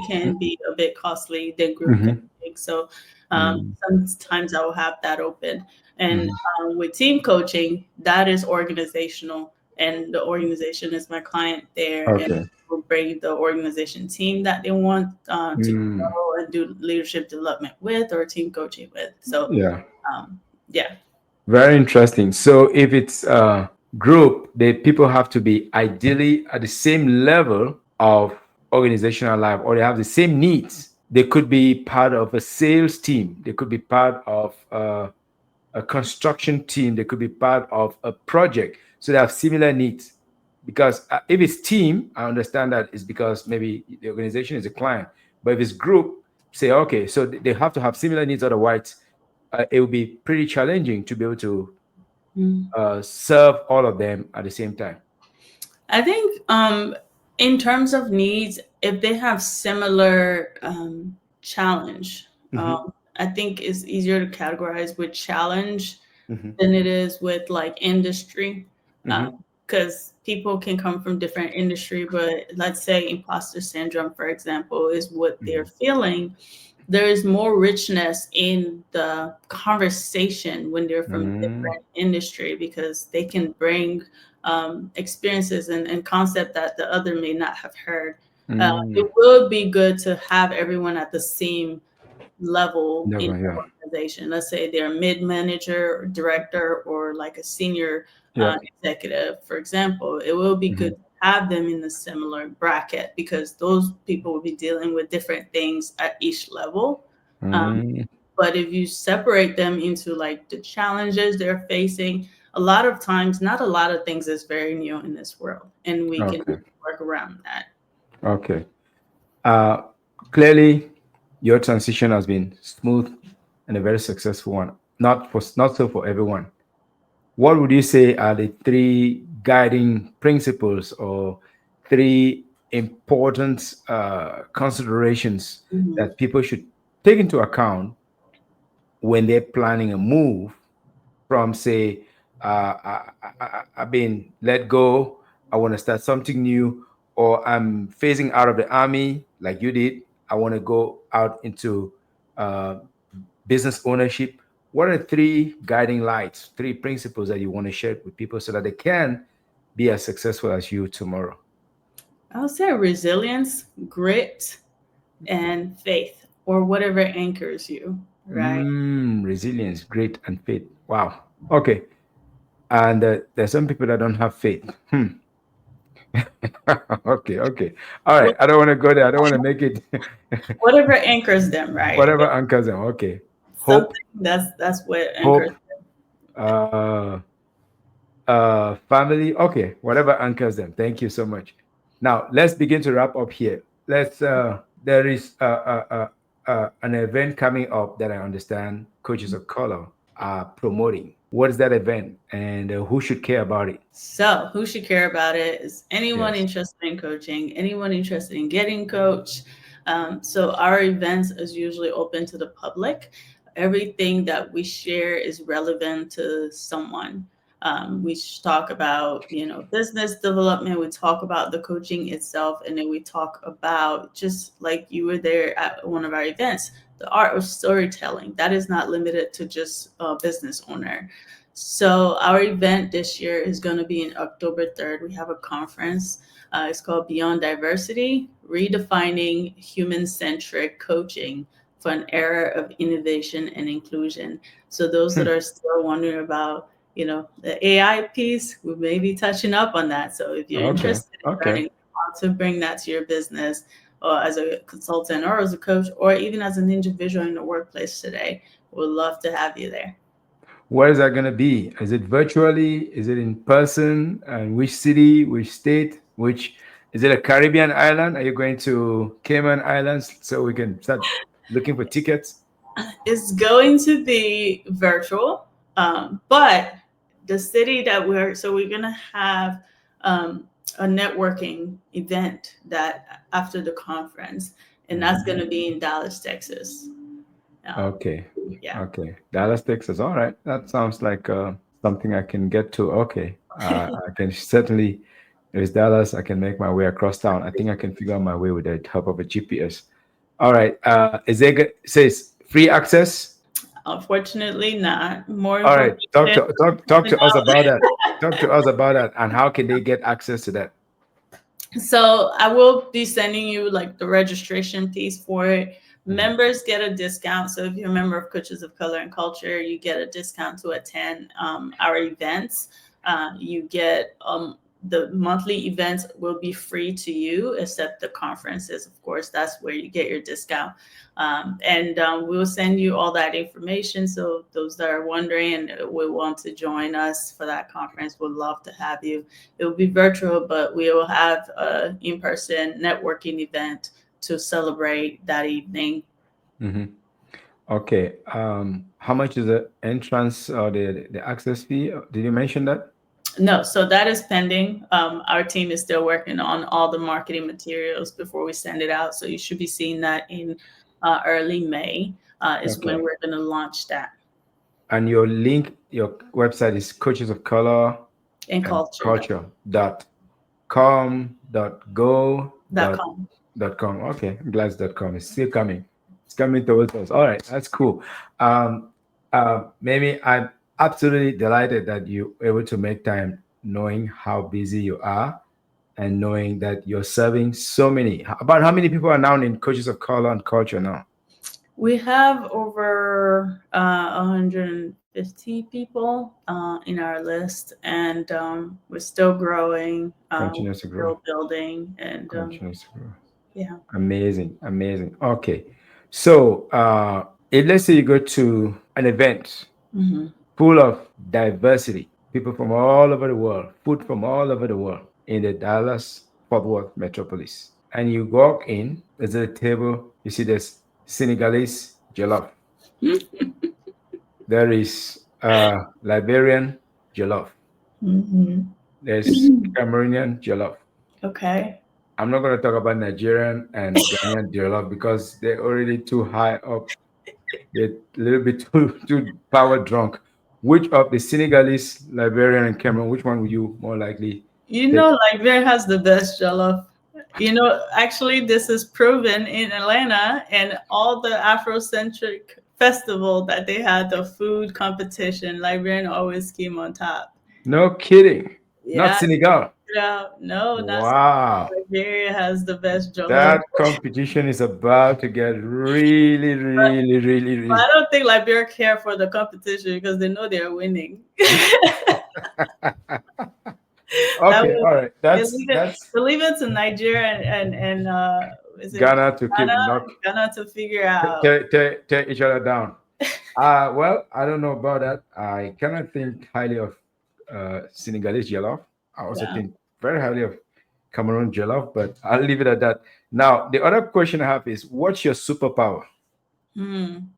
can be a bit costly than group
Mm-hmm.
coaching. So
Mm-hmm.
sometimes I will have that open. And
Mm-hmm.
with team coaching, that is organizational, and the organization is my client there, and
Okay.
will bring the organization team that they want to
Mm.
grow and do leadership development with or team coaching with. So,
Yeah.
um, yeah.
Very interesting. So if it's a group, the people have to be ideally at the same level of organizational life or they have the same needs. They could be part of a sales team. They could be part of a construction team. They could be part of a project. So they have similar needs. Because if it's team, I understand that it's because maybe the organization is a client. But if it's group, say, okay, so they have to have similar needs. Otherwise, it will be pretty challenging to be able to
Mm.
serve all of them at the same time.
I think in terms of needs, if they have similar challenge,
Mm-hmm.
I think it's easier to categorize with challenge
Mm-hmm.
than it is with like industry.
Mm-hmm.
Because people can come from different industry, but let's say imposter syndrome, for example, is what they're feeling. there is more richness in the conversation when they're from
Mm,
different industry, because they can bring experiences and concept that the other may not have heard. It
mm.
would be good to have everyone at the same level in
Never,
the
yeah.
organization. Let's say they're mid manager, or director, or like a senior
Yeah.
executive, for example. It will be good
Mhm.
to have them in a similar bracket, because those people will be dealing with different things at each level. Um,
Mm,
but if you separate them into like the challenges they're facing, a lot of times, not a lot of things is very new in this world, and we can
okay.
work around that.
Okay. Uh, Clearly, your transition has been smooth and a very successful one. Not so for everyone. What would you say are the three guiding principles or three important considerations
Mhm.
that people should take into account when they're planning a move from, say, I've been let go, I want to start something new, or I'm phasing out of the army like you did, I want to go out into uh, business ownership. What are three guiding lights, three principles that you want to share with people so that they can be as successful as you tomorrow?
I would say resilience, grit, and faith, or whatever anchors you, right?
Resilience, grit, and faith. Wow. Okay. And there's some people that don't have faith. Okay, okay. All right.
What-
I don't want to go there. I don't want to make it
Whatever anchors them, right?
whatever anchors them. Okay.
Something
Hope,
that's what anchors.
hope, uh, family. Okay, whatever anchors them. Thank you so much. Now let's begin to wrap up here. Let's. There is an event coming up that I understand coaches of color are promoting. What is that event, and who should care about it?
So, who should care about it is anyone
Yes.
interested in coaching, anyone interested in getting coached. So, our events is usually open to the public. Everything that we share is relevant to someone. We talk about, business development. We talk about the coaching itself, and then we talk about, just like you were there at one of our events, the art of storytelling. That is not limited to just a business owner. So our event this year is going to be in October 3rd. We have a conference. It's called Beyond Diversity: Redefining Human-Centric Coaching for an Era of Innovation and Inclusion. So those that
Hmm.
are still wondering about, the AI piece, we may be touching up on that. So if you're
Okay.
interested in
Okay.
learning how to bring that to your business, or as a consultant, or as a coach, or even as an individual in the workplace today, we'd love to have you there.
Where is that going to be? Is it virtually? Is it in person? And which city? Which state? Which is it a Caribbean island? Are you going to Cayman Islands so we can start looking for tickets?
It's going to be virtual, but the city that we're gonna have um, a networking event that after the conference, and that's
Mhm.
gonna be in Dallas, Texas. Um,
Okay.
yeah.
Okay. Dallas, Texas. All right. That sounds like something I can get to. Okay. I can certainly, if it's Dallas, I can make my way across town. I think I can figure out my way with the help of a GPS. All right. Is there, says free access?
Unfortunately, not. More
All right.
information
Talk
coming
to us
out.
about that. Talk to us about that and how can they get access to that?
So I will be sending you like the registration piece for it.
Mhm.
Members get a discount. So if you're a member of Coaches of Color and Culture, you get a discount to attend our events. You get the monthly events will be free to you, except the conferences. Of course, that's where you get your discount. And we'll send you all that information. So those that are wondering and will want to join us for that conference, would love to have you. It will be virtual, but we will have a in-person networking event to celebrate that evening.
Mhm. Okay. How much is the entrance or the access fee? Did you mention that?
No, so that is pending. Our team is still working on all the marketing materials before we send it out. So you should be seeing that in early May is when
Okay.
we're going to launch that
And your link, your website is coaches of color
in
and
culture.
culture dot com dot go
Dot com.
dot com. Okay, glass.com is still coming. It's coming towards us. All right, that's cool. Um, Maybe I'm absolutely delighted that you were able to make time, knowing how busy you are and knowing that you're serving so many. About how many people are now in Coaches of Color and Culture now?
We have over 150 people in our list, and we're still growing,
Continues to grow.
still building, and
Continues to grow.
yeah.
Amazing, amazing. Okay, so if let's say you go to an event
Hmm.
full of diversity, people from all over the world, food from all over the world in the Dallas Fort Worth metropolis. And you walk in, there's a table, you see there's Senegalese jollof, there is Liberian jollof,
Hmm.
there's Cameroonian jollof.
Okay.
I'm not going to talk about Nigerian and Ghanaian jollof because they're already too high up. They're a little bit too power drunk. Which of the Senegalese, Liberian, and Cameroon, which one would you more likely
You
take?
know, Liberia has the best jollof. You know, actually, this is proven in Atlanta and all the Afrocentric festival that they had, the food competition. Liberian always came on top.
No kidding. Not
Yeah,
Senegal.
yeah, no, not
Wow.
Liberia has the best jollof.
That competition is about to get really,
But,
really, really,
but I
really.
don't think Liberia care for the competition because they know they're winning. That
Okay,
was
all right.
they
That's
leave it
that's
they leave it to Nigeria and is it
Ghana to keep
Ghana?
knock
Ghana to figure out.
tear each other down. Well, I don't know about that. I cannot think highly of Senegalese jollof. I also
Yeah.
think very highly of Cameroon jollof, but I'll leave it at that. Now, the other question I have is, what's your superpower?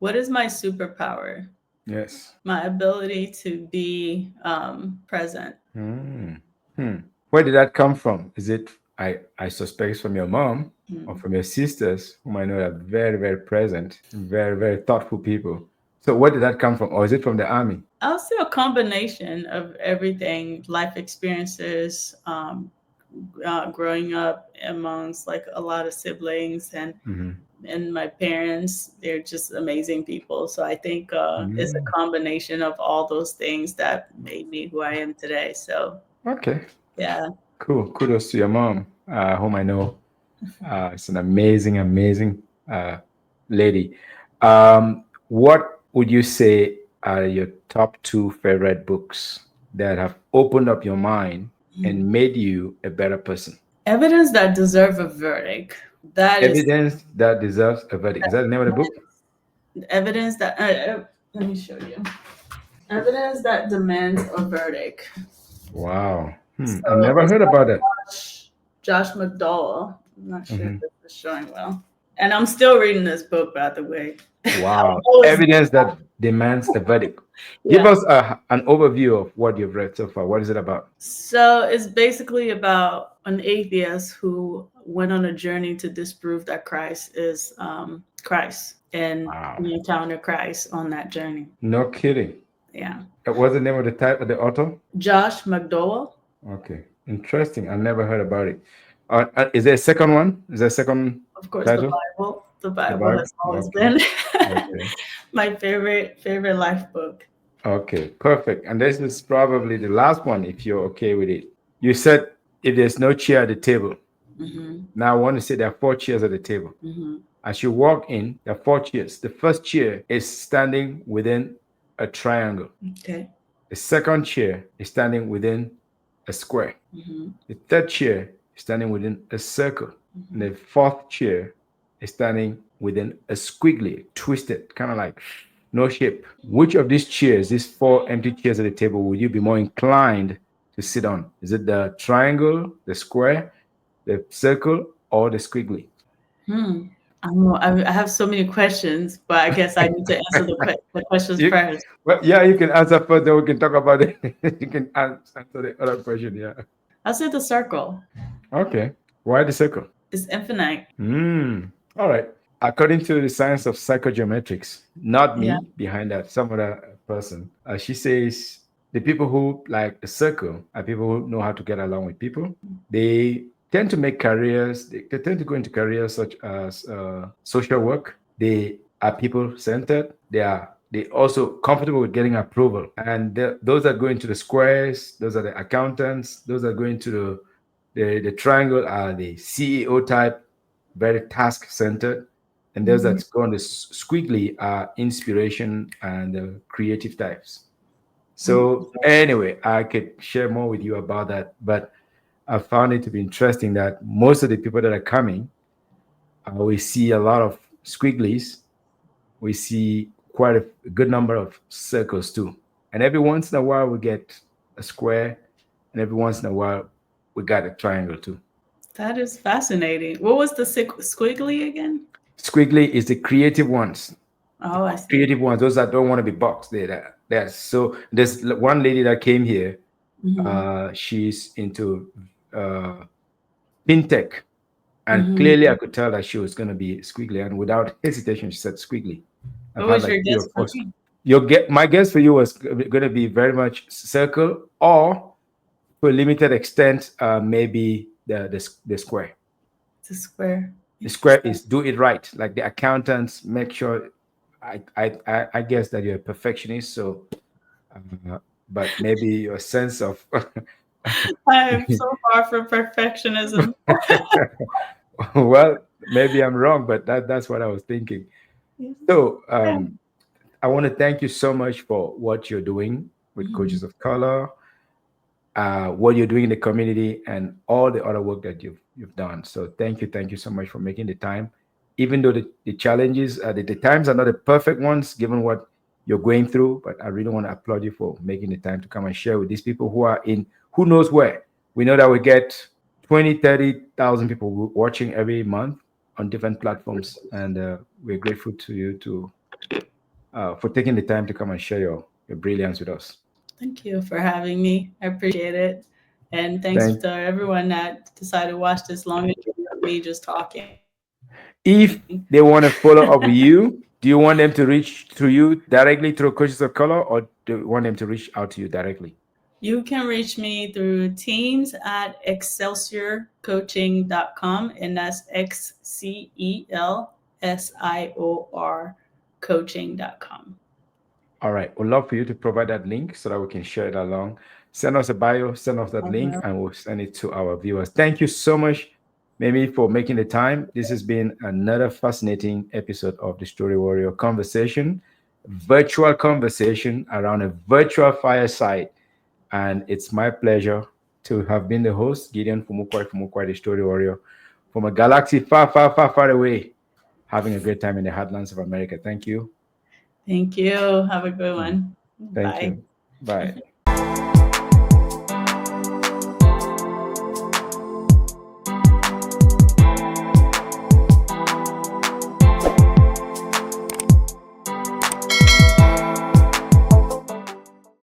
What is my superpower?
Yes.
My ability to be present.
Hmm. Hmm. Where did that come from? Is it, I suspect it's from your mom or
Hmm.
from your sisters, whom I know are very, very present, very, very thoughtful people. So where did that come from? Or is it from the army?
I'll say a combination of everything, life experiences, growing up amongst like a lot of siblings
Hmm.
and my parents. They're just amazing people. So I think it's a
Mm.
combination of all those things that made me who I am today. So
Okay.
yeah.
Cool. Kudos to your mom, whom I know. It's an amazing, amazing lady. What would you say are your top two favorite books that have opened up your mind and made you a better person?
Evidence that deserve a verdict. That is
Evidence that deserves a verdict. Is that the name of the book?
evidence that let me show you. Evidence that demands a verdict.
Wow.
So
I never
it's
heard
by
about that.
Josh McDowell. I'm not sure if
Mhm.
this is showing well. And I'm still reading this book, by the way. I'm
Wow.
always,
Evidence that demands a verdict. Give
yeah.
us an overview of what you've read so far. What is it about?
So it's basically about an atheist who went on a journey to disprove that Christ is Christ, and
Wow.
he encountered Christ on that journey.
No kidding.
Yeah.
What's the name of the type of the author?
Josh McDowell.
Okay, interesting. I never heard about it. Is there a second one? Is there a second
Of course, the
title?
Bible. The
The
Bible
Bible.
has always
Okay.
been
Okay.
my favorite life book.
Okay. Perfect. And this is probably the last one, if you're okay with it. You said if there's no chair at the table.
Hmm.
Now I want to say there are four chairs at the table.
Hmm.
As you walk in, there are four chairs. The first chair is standing within a triangle.
Okay.
The second chair is standing within a square.
Hmm.
The third chair is standing within a circle. And
Hmm.
the fourth chair is standing within a squiggly, twisted, kind of like no shape. Which of these chairs, these four empty chairs at the table, would you be more inclined to sit on? Is it the triangle, the square, the circle, or the squiggly?
Hmm. I have so many questions, but I guess I need to answer the questions
You,
first.
well, yeah, you can answer first, then we can talk about it. You can answer the other question. Yeah.
I'll say the circle
Okay. Why the circle?
is infinite.
All right. According to the science of psychogeometrics, not
Yeah.
me behind that, some other person, she says the people who like a circle are people who know how to get along with people. They tend to make careers, they tend to go into careers such as social work, They are people centered. They also comfortable with getting approval. And those that go into the squares, those are the accountants. Those that go into the triangle are the CEO type, very task centered. And those
Mhm.
that go on the squiggly are inspiration and creative types. So anyway, I could share more with you about that, but I found it to be interesting that most of the people that are coming, we see a lot of squigglies. We see quite a good number of circles too. And every once in a while, we get a square, and every once in a while, we got a triangle too.
That is fascinating. What was the squiggly again?
Squiggly is the creative ones. The
Oh, I see.
creative ones, those that don't want to be boxed. There's so there's one lady that came here.
Hmm.
She's into uh, fintech, and clearly
Hmm.
I could tell that she was going to be squiggly, and without hesitation, she said squiggly. I've
What
had
was
like
your
three or
guess for
four.
me?
Your get my guess for you was going to be very much circle, or to a limited extent, maybe the square.
It's a square.
The square
Interesting.
is do it right, like the accountants make sure. I guess that you're a perfectionist, so but maybe your sense of
I am so far from perfectionism.
well, maybe I'm wrong, but that's what I was thinking.
Yes.
So
Yeah.
I want to thank you so much for what you're doing with
Mhm.
Coaches of Color, what you're doing in the community, and all the other work that you've done. So thank you so much for making the time. Even though the challenges, the times are not the perfect ones, given what you're going through, but I really want to applaud you for making the time to come and share with these people who are in who knows where. We know that we get 20, 30,000 people watching every month on different platforms, and we're grateful to you for taking the time to come and share your brilliance with us.
Thank you for having me. I appreciate it. And thanks
Thank
to everyone that decided to watch this long interview of me just talking.
If they want to follow up with you, do you want them to reach to you directly through Coaches of Color, or do you want them to reach out to you directly?
You can reach me through teams at excelsiorcoaching.com, and that's XCELSIOR coaching.com.
All right. We'd love for you to provide that link so that we can share it along. Send us a bio, send us that
I
link,
will.
and we'll send it to our viewers. Thank you so much, Mimi, for making the time. This has been another fascinating episode of the Story Warrior Conversation, virtual conversation around a virtual fireside. And it's my pleasure to have been the host, Gideon Fumukwai, the Story Warrior, from a galaxy far, far, far, far away, having a great time in the heartlands of America. Thank you.
Thank you. Have a good
Mm.
one.
Thank
Bye.
you. Bye.